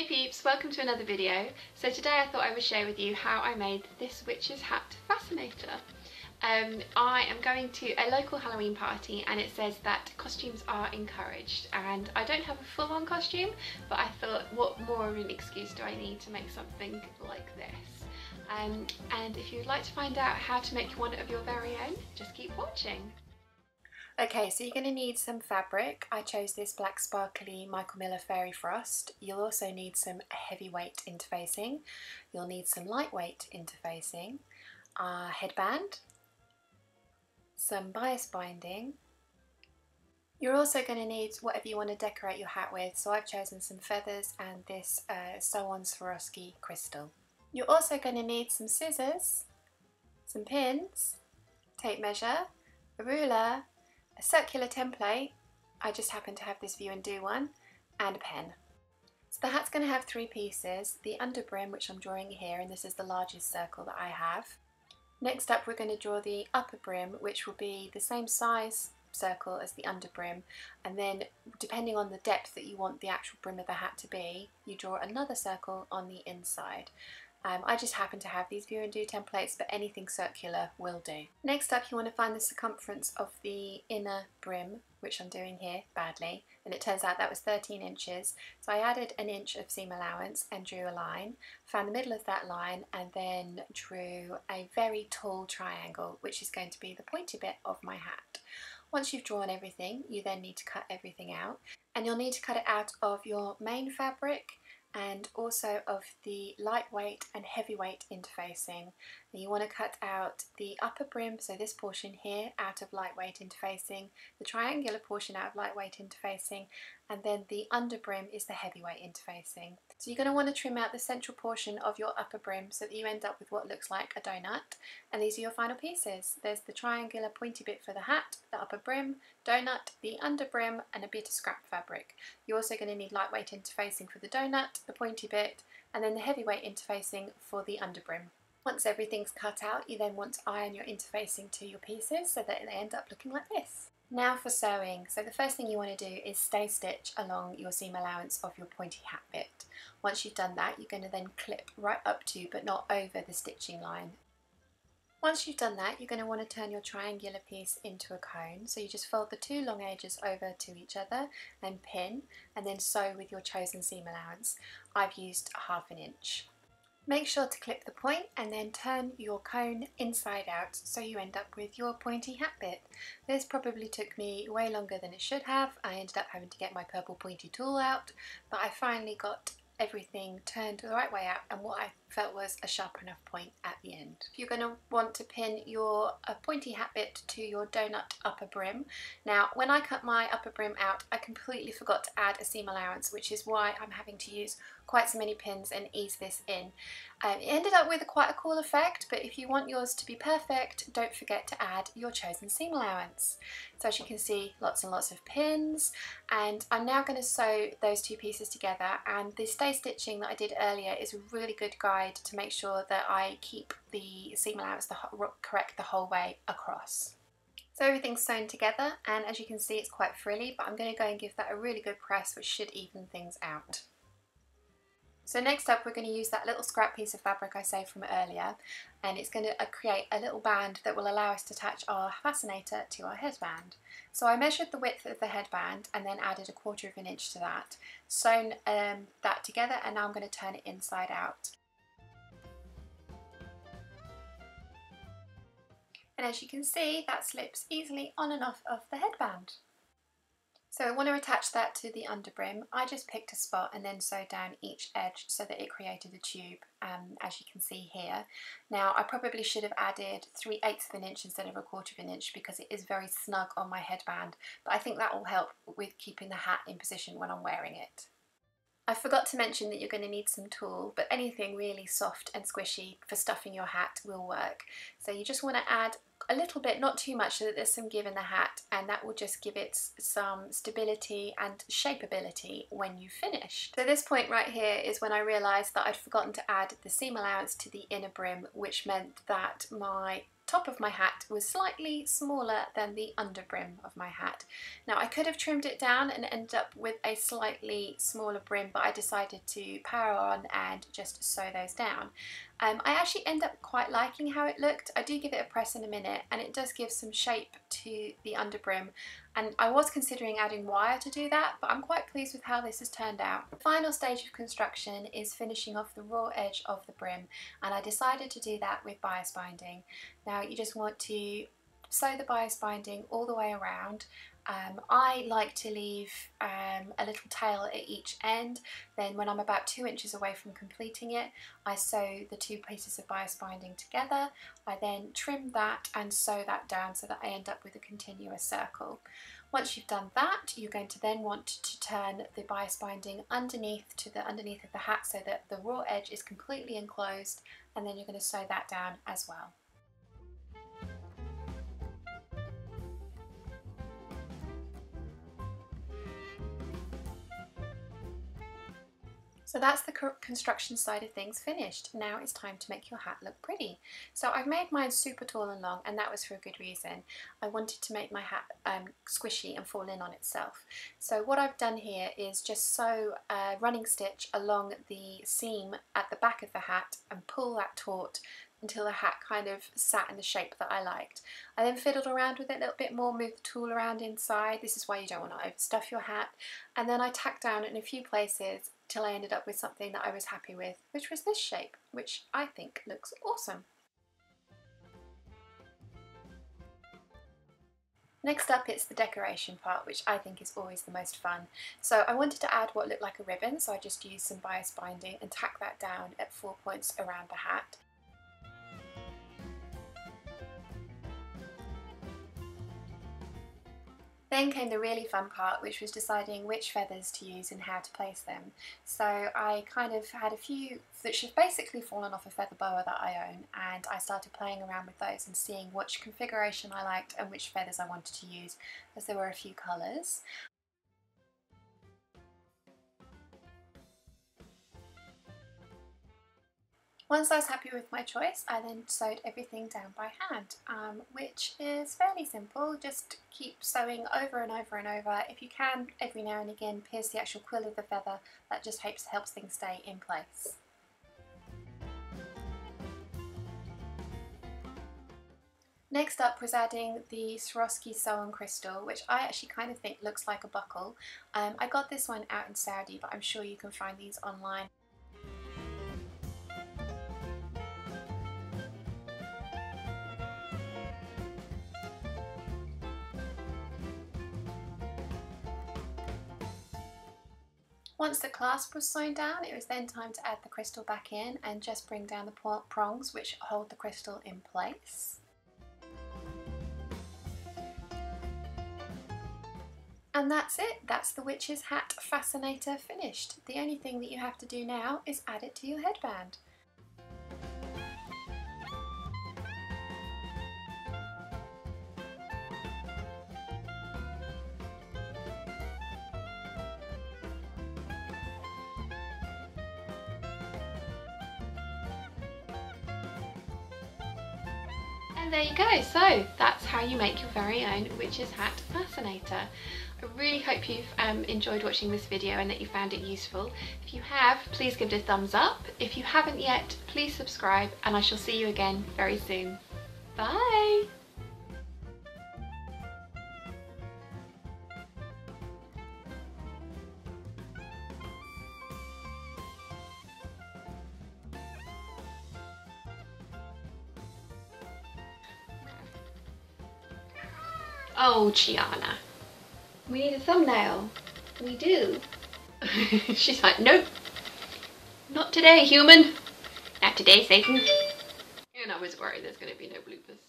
Hey peeps, welcome to another video. So today I thought I would share with you how I made this witch's hat fascinator. I am going to a local Halloween party and it says that costumes are encouraged, and I don't have a full-on costume, but I thought what more of an excuse do I need to make something like this. And if you'd like to find out how to make one of your very own, just keep watching. Okay, so you're going to need some fabric. I chose this black sparkly Michael Miller Fairy Frost. You'll also need some heavyweight interfacing. You'll need some lightweight interfacing, a headband, some bias binding. You're also going to need whatever you want to decorate your hat with, so I've chosen some feathers and this So-On Swarovski crystal. You're also going to need some scissors, some pins, tape measure, a ruler, a circular template, I just happen to have this View and Do one, and a pen. So the hat's going to have three pieces: the under brim, which I'm drawing here, and this is the largest circle that I have. Next up we're going to draw the upper brim, which will be the same size circle as the under brim, and then depending on the depth that you want the actual brim of the hat to be, you draw another circle on the inside. I just happen to have these View and Do templates, but anything circular will do. Next up you want to find the circumference of the inner brim, which I'm doing here badly, and it turns out that was 13 inches. So I added an inch of seam allowance and drew a line, found the middle of that line, and then drew a very tall triangle, which is going to be the pointy bit of my hat. Once you've drawn everything, you then need to cut everything out, and you'll need to cut it out of your main fabric and also of the lightweight and heavyweight interfacing. You want to cut out the upper brim, so this portion here, out of lightweight interfacing, the triangular portion out of lightweight interfacing, and then the under brim is the heavyweight interfacing. So you're going to want to trim out the central portion of your upper brim so that you end up with what looks like a donut, and these are your final pieces. There's the triangular pointy bit for the hat, the upper brim, donut, the under brim, and a bit of scrap fabric. You're also going to need lightweight interfacing for the donut, the pointy bit, and then the heavyweight interfacing for the under brim. Once everything's cut out, you then want to iron your interfacing to your pieces so that they end up looking like this. Now for sewing. So the first thing you want to do is stay stitch along your seam allowance of your pointy hat bit. Once you've done that, you're going to then clip right up to, but not over, the stitching line. Once you've done that, you're going to want to turn your triangular piece into a cone. So you just fold the two long edges over to each other and pin, and then sew with your chosen seam allowance. I've used 1/2 inch. Make sure to clip the point and then turn your cone inside out so you end up with your pointy hat bit. This probably took me way longer than it should have. I ended up having to get my purple pointy tool out, but I finally got everything turned the right way out and what I felt was a sharp enough point at the end. You're going to want to pin your pointy hat bit to your donut upper brim. Now when I cut my upper brim out, I completely forgot to add a seam allowance, which is why I'm having to use quite so many pins and ease this in. It ended up with quite a cool effect, but if you want yours to be perfect, don't forget to add your chosen seam allowance. So as you can see, lots and lots of pins, and I'm now going to sew those two pieces together, and the stay stitching that I did earlier is a really good guide to make sure that I keep the seam allowance correct the whole way across. So everything's sewn together, and as you can see it's quite frilly, but I'm going to go and give that a really good press, which should even things out. So next up we're going to use that little scrap piece of fabric I saved from earlier, and it's going to create a little band that will allow us to attach our fascinator to our headband. So I measured the width of the headband and then added 1/4 inch to that, sewn that together, and now I'm going to turn it inside out. And as you can see, that slips easily on and off of the headband. So I want to attach that to the under brim. I just picked a spot and then sewed down each edge so that it created a tube, as you can see here. Now I probably should have added 3/8 inch instead of 1/4 inch because it is very snug on my headband, but I think that will help with keeping the hat in position when I'm wearing it. I forgot to mention that you're going to need some tulle, but anything really soft and squishy for stuffing your hat will work. So you just want to add a little bit, not too much, so that there's some give in the hat, and that will just give it some stability and shapeability when you've finished. So this point right here is when I realised that I'd forgotten to add the seam allowance to the inner brim, which meant that my top of my hat was slightly smaller than the under brim of my hat. Now I could have trimmed it down and ended up with a slightly smaller brim, but I decided to power on and just sew those down. I actually end up quite liking how it looked. I do give it a press in a minute, and it does give some shape to the under brim, and I was considering adding wire to do that, but I'm quite pleased with how this has turned out. The final stage of construction is finishing off the raw edge of the brim, and I decided to do that with bias binding. Now you just want to sew the bias binding all the way around. I like to leave a little tail at each end. Then when I'm about 2 inches away from completing it, I sew the two pieces of bias binding together. I then trim that and sew that down so that I end up with a continuous circle. Once you've done that, you're going to then want to turn the bias binding underneath to the underneath of the hat so that the raw edge is completely enclosed, and then you're going to sew that down as well. So that's the construction side of things finished. Now it's time to make your hat look pretty. So I've made mine super tall and long, and that was for a good reason. I wanted to make my hat squishy and fall in on itself. So what I've done here is just sew a running stitch along the seam at the back of the hat and pull that taut until the hat kind of sat in the shape that I liked. I then fiddled around with it a little bit more, moved the tool around inside. This is why you don't want to overstuff your hat. And then I tacked down in a few places till I ended up with something that I was happy with, which was this shape, which I think looks awesome. Next up, it's the decoration part, which I think is always the most fun. So I wanted to add what looked like a ribbon, so I just used some bias binding and tacked that down at 4 points around the hat. Then came the really fun part, which was deciding which feathers to use and how to place them. So I kind of had a few that should basically fallen off a feather boa that I own, and I started playing around with those and seeing which configuration I liked and which feathers I wanted to use, as there were a few colours. Once I was happy with my choice, I then sewed everything down by hand, which is fairly simple. Just keep sewing over and over and over. If you can, every now and again, pierce the actual quill of the feather. That just helps things stay in place. Next up was adding the Swarovski sew-on crystal, which I actually kind of think looks like a buckle. I got this one out in Saudi, but I'm sure you can find these online. Once the clasp was sewn down, it was then time to add the crystal back in and just bring down the prongs which hold the crystal in place. And that's it, that's the witch's hat Fascinator finished. The only thing that you have to do now is add it to your headband. And there you go, so that's how you make your very own witch's hat Fascinator. I really hope you've enjoyed watching this video and that you found it useful. If you have, please give it a thumbs up. If you haven't yet, please subscribe, and I shall see you again very soon. Bye! Oh, Gianna. We need a thumbnail. We do. She's like, nope. Not today, human. Not today, Satan. And I was worried there's going to be no bloopers.